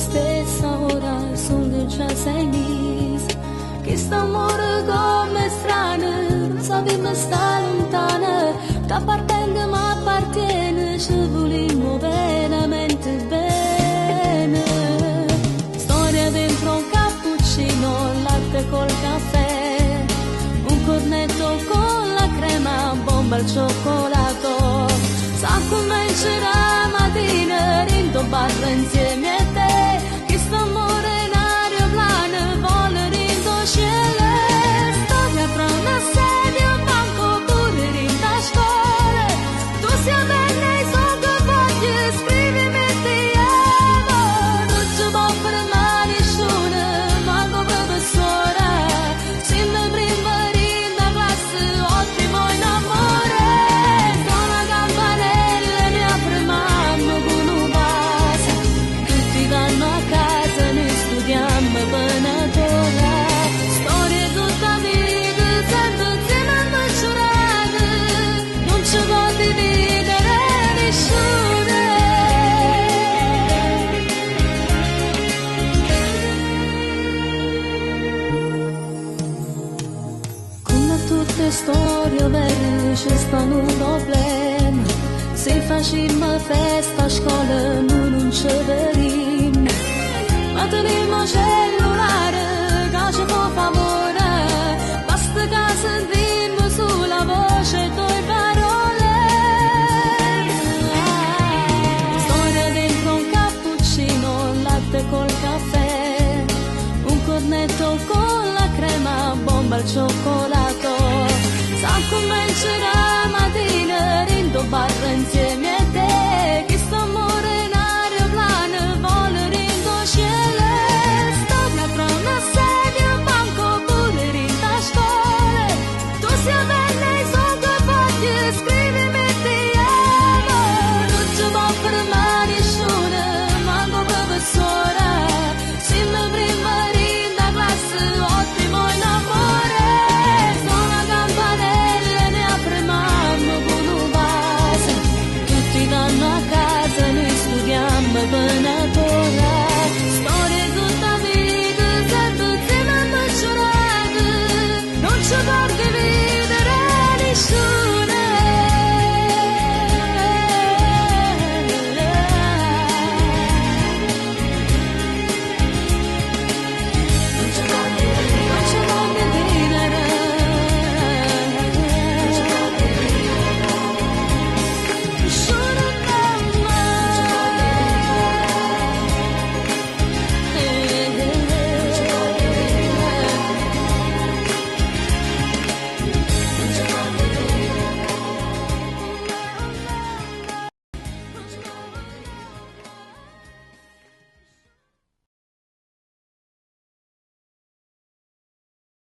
stessa ora sono già sei mesi che st'amore come strano non sappiamo sta lontana che appartenga ma appartiene ci volimmo veramente bene storia dentro un cappuccino latte col caffè un cornetto con la crema bomba al cioccolato sa comincerà mattina rindo barra insieme a te che st'amore in aeroplano vola rindo cielo storia fra una sedia un banco pure rindo a scuola tu sia bene so che voglio scrivimi ti amo non ci può fermare nessuno manco professore se mi prima rinda classe ottimo in amore storie tutta vita sempre insieme a manciurate non ci può dividere nessuno come tutte storie vere ci stanno un problema se facciamo festa a scuola noi non ci vedremo ma teniamo cellulare che ci fa favore basta che sentimmo sulla voce tue parole storia dentro un cappuccino latte col caffè un cornetto con la crema bomba al cioccolato sa comincerà